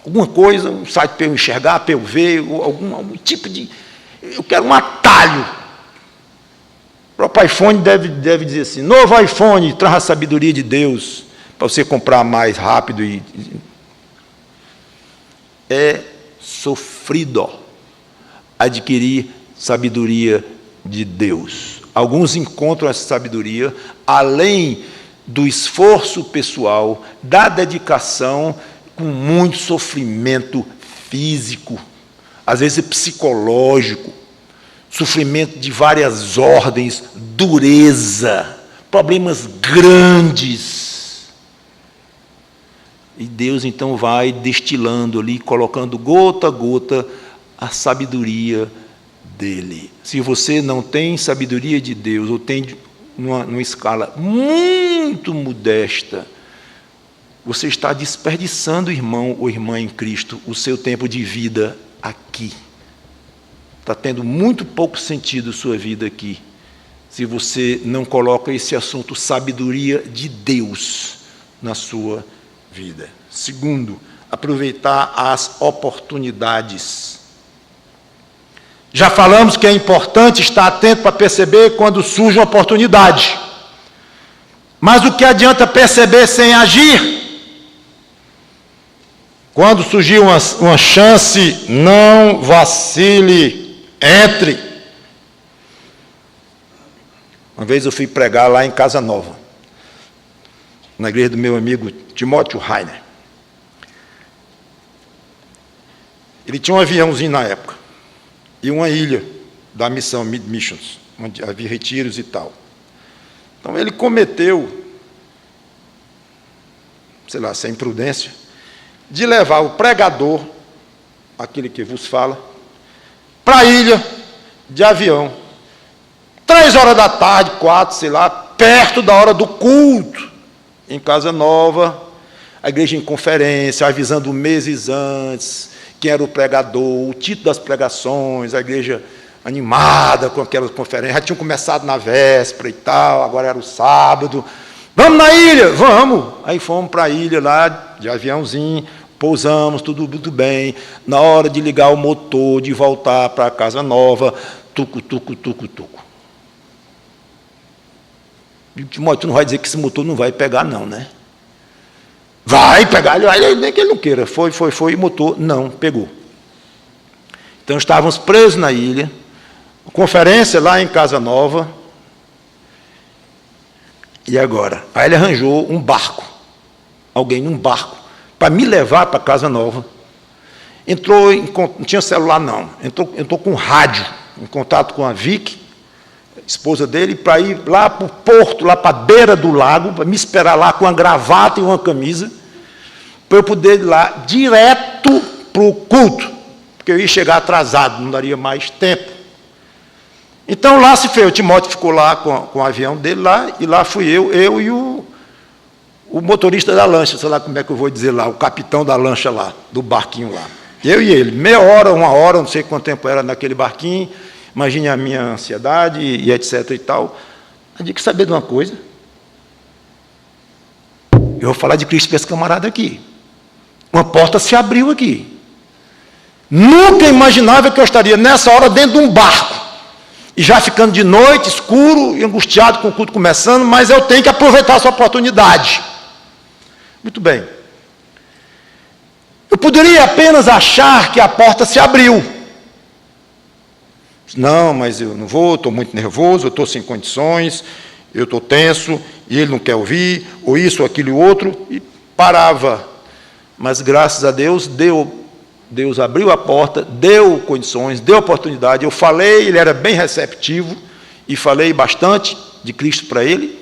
Alguma coisa, um site para eu enxergar, para eu ver, algum tipo de... Eu quero um atalho. O próprio iPhone deve dizer assim, novo iPhone, traz a sabedoria de Deus, para você comprar mais rápido. É sofrido adquirir sabedoria de Deus. Alguns encontram essa sabedoria, além do esforço pessoal, da dedicação, com muito sofrimento físico, às vezes psicológico, sofrimento de várias ordens, dureza, problemas grandes. E Deus então vai destilando ali, colocando gota a gota a sabedoria dele. Se você não tem sabedoria de Deus, ou tem numa escala muito modesta, você está desperdiçando, irmão ou irmã em Cristo, o seu tempo de vida aqui. Está tendo muito pouco sentido sua vida aqui, se você não coloca esse assunto sabedoria de Deus na sua vida. Segundo, aproveitar as oportunidades. Já falamos que é importante estar atento para perceber quando surge uma oportunidade. Mas o que adianta perceber sem agir? Quando surgir uma chance, não vacile, entre. Uma vez eu fui pregar lá em Casa Nova, na igreja do meu amigo Timóteo Rainer. Ele tinha um aviãozinho na época, e uma ilha da missão, Mid-Missions, onde havia retiros e tal. Então ele cometeu, sei lá, sem imprudência, de levar o pregador aquele que vos fala, para a ilha de avião. 3 horas da tarde, 4, sei lá, perto da hora do culto, em Casa Nova, a igreja em conferência, avisando meses antes quem era o pregador, o título das pregações, a igreja animada com aquelas conferências, já tinham começado na véspera e tal, agora era o sábado. Vamos na ilha? Vamos! Aí fomos para a ilha lá, de aviãozinho, pousamos, tudo muito bem. Na hora de ligar o motor, de voltar para a Casa Nova, tucu, tucu, tucu, tucu. Timóteo, tu não vai dizer que esse motor não vai pegar, não, né? Vai pegar, nem que ele não queira. Foi, e o motor não pegou. Então, estávamos presos na ilha, conferência lá em Casa Nova, e agora? Aí ele arranjou um barco, alguém num barco, para me levar para Casa Nova. Entrou, não tinha celular não, entrou com rádio, em contato com a Vicky, esposa dele, para ir lá para o porto, lá para a beira do lago, para me esperar lá com uma gravata e uma camisa, para eu poder ir lá direto para o culto, porque eu ia chegar atrasado, não daria mais tempo. Então lá se fez, o Timóteo ficou lá com o avião dele lá, e lá fui eu e o motorista da lancha, sei lá como é que eu vou dizer lá, o capitão da lancha lá, do barquinho lá. Eu e ele, meia hora, 1 hora, não sei quanto tempo era naquele barquinho, imagine a minha ansiedade e etc e tal. Eu digo, saber de uma coisa? Eu vou falar de Cristo para esse camarada aqui. Uma porta se abriu aqui. Nunca imaginava que eu estaria nessa hora dentro de um barco. E já ficando de noite, escuro e angustiado com o culto começando, mas eu tenho que aproveitar essa oportunidade. Muito bem. Eu poderia apenas achar que a porta se abriu. Não, mas eu não vou, estou muito nervoso, eu estou sem condições, eu estou tenso, e ele não quer ouvir, ou isso, ou aquilo e outro, e parava. Mas, graças a Deus, Deus abriu a porta, deu condições, deu oportunidade. Eu falei, ele era bem receptivo, e falei bastante de Cristo para ele.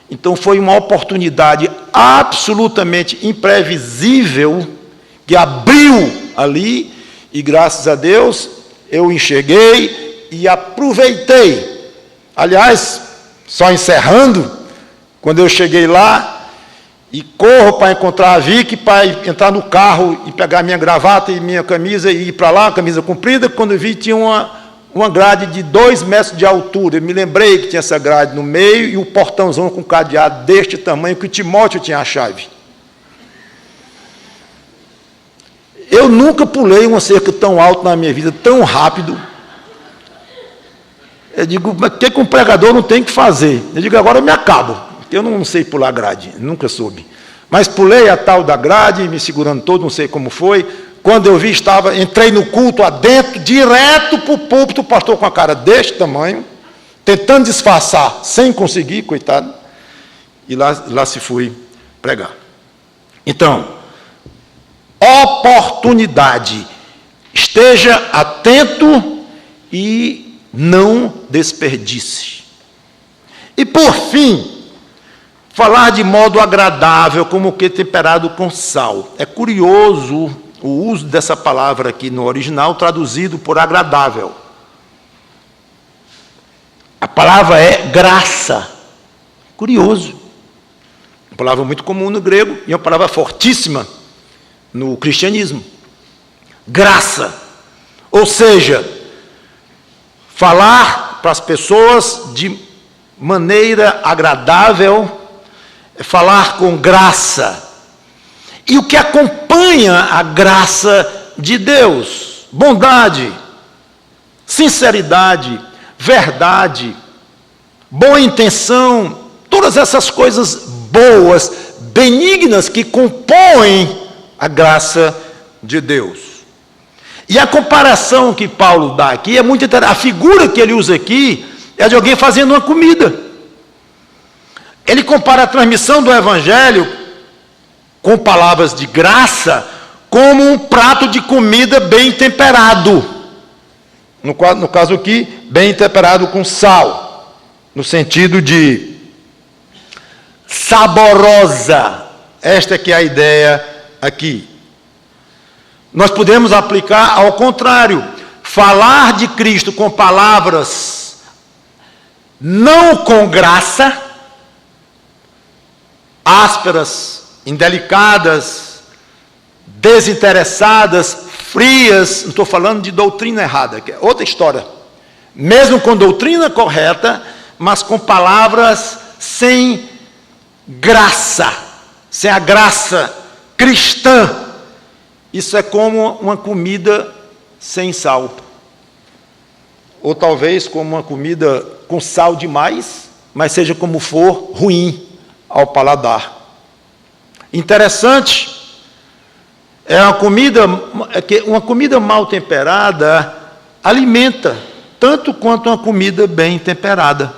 Então, foi uma oportunidade absolutamente imprevisível, que abriu ali, e graças a Deus, eu enxerguei e aproveitei. Aliás, só encerrando, quando eu cheguei lá, e corro para encontrar a Vicky, para entrar no carro e pegar minha gravata e minha camisa e ir para lá, camisa comprida, quando eu vi tinha uma grade de 2 metros de altura. Eu me lembrei que tinha essa grade no meio e o portãozão com cadeado deste tamanho, que o Timóteo tinha a chave. Eu nunca pulei uma cerca tão alta na minha vida, tão rápido. Eu digo, mas o que um pregador não tem que fazer? Eu digo, agora eu me acabo. Eu não sei pular grade, nunca soube. Mas pulei a tal da grade, me segurando todo, não sei como foi. Quando eu vi, entrei no culto adentro, direto para o púlpito, o pastor com a cara deste tamanho, tentando disfarçar, sem conseguir, coitado. E lá se fui pregar. Então, oportunidade. Esteja atento e não desperdice. E por fim, falar de modo agradável, como que temperado com sal. É curioso o uso dessa palavra aqui no original, traduzido por agradável. A palavra é graça. Curioso. Uma palavra muito comum no grego e uma palavra fortíssima no cristianismo. Graça. Ou seja, falar para as pessoas de maneira agradável, falar com graça. E o que acompanha a graça de Deus? Bondade, sinceridade, verdade, boa intenção, todas essas coisas boas, benignas que compõem a graça de Deus. E a comparação que Paulo dá aqui é muito interessante. A figura que ele usa aqui é de alguém fazendo uma comida. Ele compara a transmissão do Evangelho com palavras de graça como um prato de comida bem temperado. No caso aqui, bem temperado com sal, no sentido de saborosa. Esta é que é a ideia aqui. Nós podemos aplicar ao contrário. Falar de Cristo com palavras não com graça, ásperas, indelicadas, desinteressadas, frias, não estou falando de doutrina errada, que é outra história. Mesmo com doutrina correta, mas com palavras sem graça, sem a graça cristã. Isso é como uma comida sem sal. Ou talvez como uma comida com sal demais, mas seja como for, ruim ao paladar. Interessante, uma comida mal temperada alimenta, tanto quanto uma comida bem temperada.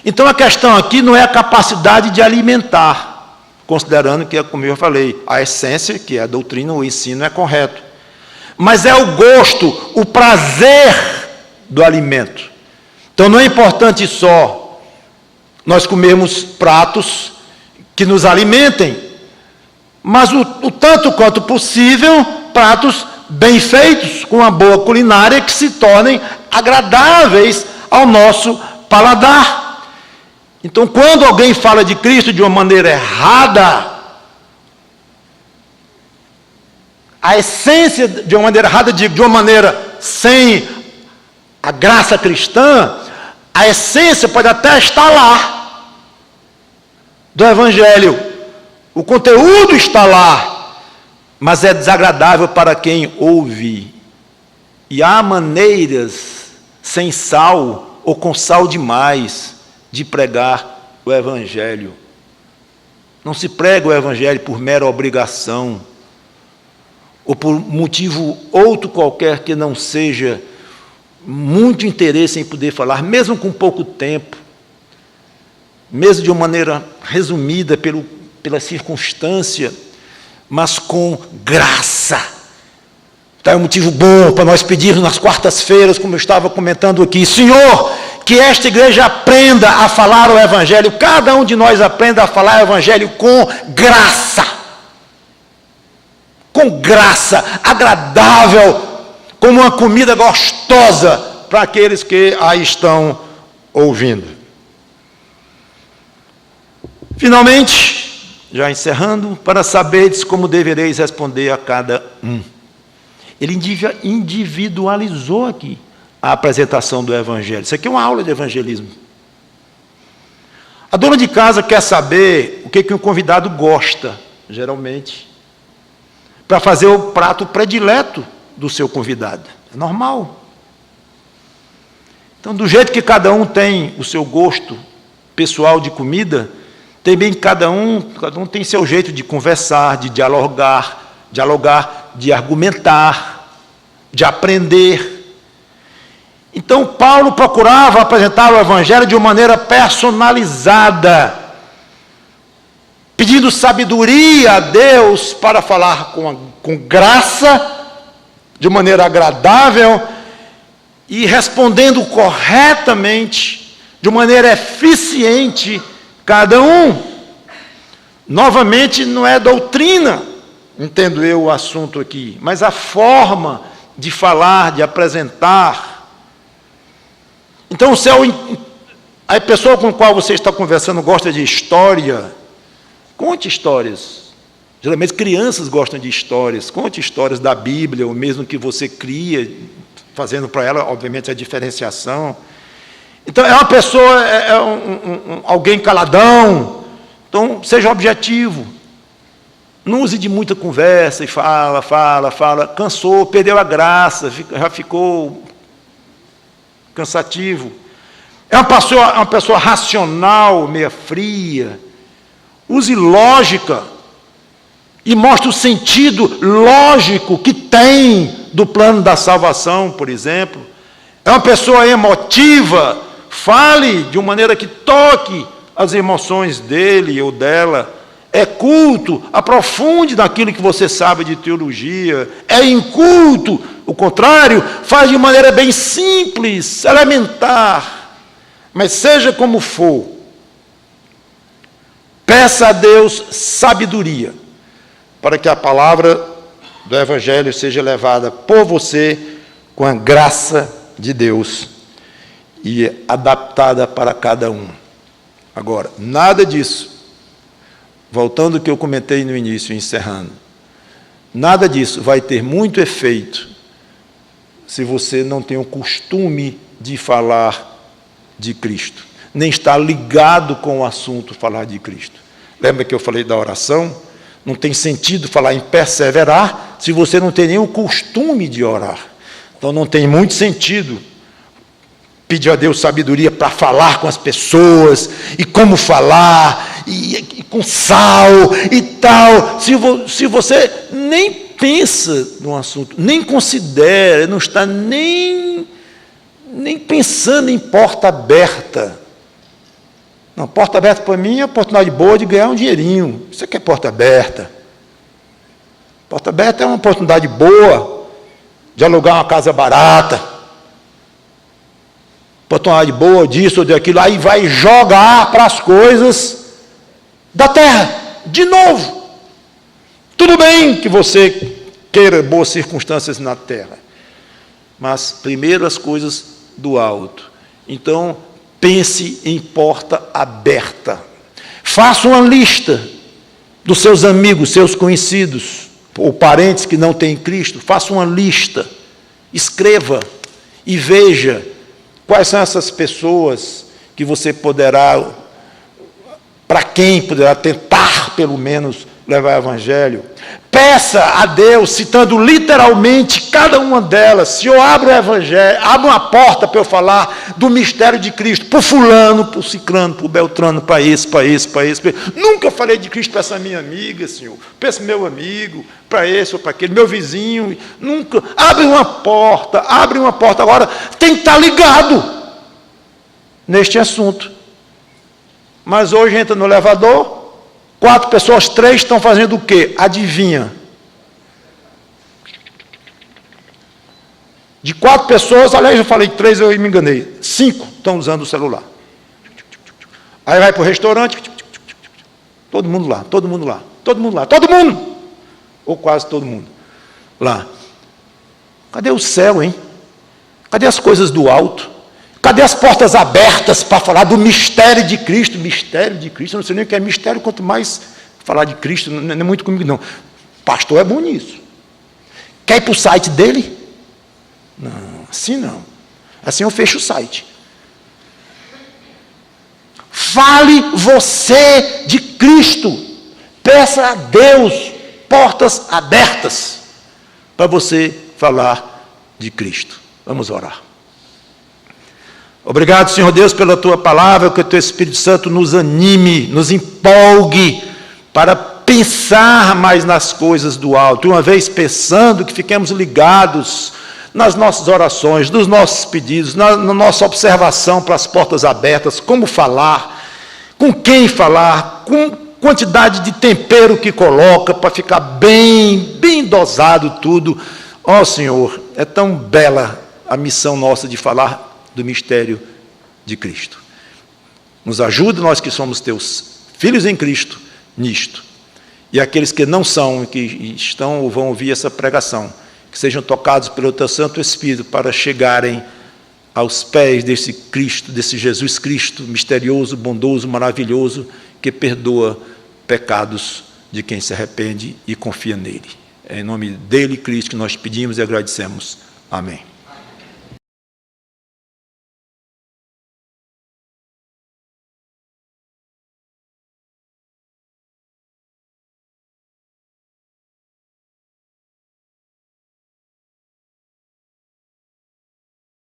Então a questão aqui não é a capacidade de alimentar, considerando que, como eu falei, a essência, que é a doutrina, o ensino é correto. Mas é o gosto, o prazer do alimento. Então não é importante só nós comermos pratos que nos alimentem, mas o tanto quanto possível, pratos bem feitos, com uma boa culinária, que se tornem agradáveis ao nosso paladar. Então, quando alguém fala de Cristo de uma maneira errada, a essência de uma maneira errada, de uma maneira sem a graça cristã, a essência pode até estar lá, do Evangelho. O conteúdo está lá, mas é desagradável para quem ouve. E há maneiras, sem sal ou com sal demais, de pregar o Evangelho. Não se prega o Evangelho por mera obrigação, ou por motivo outro qualquer que não seja muito interesse em poder falar, mesmo com pouco tempo, mesmo de uma maneira resumida pela circunstância, mas com graça. Então é um motivo bom para nós pedirmos nas quartas-feiras, como eu estava comentando aqui, Senhor, que esta igreja aprenda a falar o Evangelho, cada um de nós aprenda a falar o Evangelho com graça. Com graça, agradável, como uma comida gostosa para aqueles que a estão ouvindo. Finalmente, já encerrando, para saberes como devereis responder a cada um. Ele individualizou aqui a apresentação do Evangelho. Isso aqui é uma aula de evangelismo. A dona de casa quer saber o que um convidado gosta, geralmente, para fazer o prato predileto do seu convidado. É normal. Então, do jeito que cada um tem o seu gosto pessoal de comida, também cada um tem seu jeito de conversar, de dialogar, de argumentar, de aprender. Então, Paulo procurava apresentar o Evangelho de uma maneira personalizada, pedindo sabedoria a Deus para falar com graça, de maneira agradável, e respondendo corretamente, de maneira eficiente, cada um. Novamente, não é doutrina, entendo eu o assunto aqui, mas a forma de falar, de apresentar. Então, se a pessoa com a qual você está conversando gosta de história, conte histórias. Geralmente crianças gostam de histórias. Conte histórias da Bíblia, ou mesmo que você cria, fazendo para ela, obviamente, a diferenciação. Então, é uma pessoa, alguém caladão. Então, seja objetivo. Não use de muita conversa e fala. Cansou, perdeu a graça, já ficou cansativo. É uma pessoa racional, meia fria. Use lógica e mostre o sentido lógico que tem do plano da salvação, por exemplo. É uma pessoa emotiva, fale de uma maneira que toque as emoções dele ou dela. É culto, aprofunde naquilo que você sabe de teologia. É inculto, o contrário, faz de maneira bem simples, elementar. Mas seja como for, peça a Deus sabedoria, para que a palavra do Evangelho seja levada por você com a graça de Deus e adaptada para cada um. Agora, nada disso, voltando ao que eu comentei no início, encerrando, nada disso vai ter muito efeito se você não tem o costume de falar de Cristo, nem está ligado com o assunto falar de Cristo. Lembra que eu falei da oração? Não tem sentido falar em perseverar se você não tem nem o costume de orar. Então não tem muito sentido pedir a Deus sabedoria para falar com as pessoas, e como falar, e com sal e tal, se você nem pensa no assunto, nem considera, não está nem pensando em porta aberta. Não, porta aberta para mim é uma oportunidade boa de ganhar um dinheirinho. Isso aqui é porta aberta. Porta aberta é uma oportunidade boa de alugar uma casa barata. Oportunidade boa disso ou daquilo. Aí vai jogar para as coisas da terra, de novo. Tudo bem que você queira boas circunstâncias na terra, mas primeiro as coisas do alto. Então, pense em porta aberta. Faça uma lista dos seus amigos, seus conhecidos, ou parentes que não têm Cristo. Faça uma lista, escreva e veja quais são essas pessoas que você poderá, para quem poderá tentar, pelo menos, levar o Evangelho. Peça a Deus, citando literalmente cada uma delas: Senhor, abre o Evangelho, abre uma porta para eu falar do mistério de Cristo, para o fulano, para o ciclano, para o beltrano, para esse. Nunca falei de Cristo para essa minha amiga, Senhor, para esse meu amigo, para esse ou para aquele, meu vizinho, nunca. Abre uma porta. Agora, tem que estar ligado neste assunto. Mas hoje entra no elevador, 4 pessoas, 3 estão fazendo o quê? Adivinha? De 4 pessoas, aliás, eu falei 3, eu me enganei. 5 estão usando o celular. Aí vai para o restaurante, todo mundo lá. Ou quase todo mundo lá. Cadê o céu, hein? Cadê as coisas do alto? Cadê as portas abertas para falar do mistério de Cristo? Mistério de Cristo, eu não sei nem o que é mistério, quanto mais falar de Cristo, não é muito comigo, não. Pastor é bom nisso. Quer ir para o site dele? Não, assim não. Assim eu fecho o site. Fale você de Cristo. Peça a Deus portas abertas para você falar de Cristo. Vamos orar. Obrigado, Senhor Deus, pela Tua palavra, que o Teu Espírito Santo nos anime, nos empolgue para pensar mais nas coisas do alto. Uma vez pensando, que fiquemos ligados nas nossas orações, nos nossos pedidos, na nossa observação para as portas abertas, como falar, com quem falar, com quantidade de tempero que coloca para ficar bem dosado tudo. Ó Senhor, é tão bela a missão nossa de falar do mistério de Cristo. Nos ajude, nós que somos Teus filhos em Cristo, nisto. E aqueles que não são, que estão ou vão ouvir essa pregação, que sejam tocados pelo Teu Santo Espírito para chegarem aos pés desse Cristo, desse Jesus Cristo, misterioso, bondoso, maravilhoso, que perdoa pecados de quem se arrepende e confia nele. É em nome dele, Cristo, que nós pedimos e agradecemos. Amém.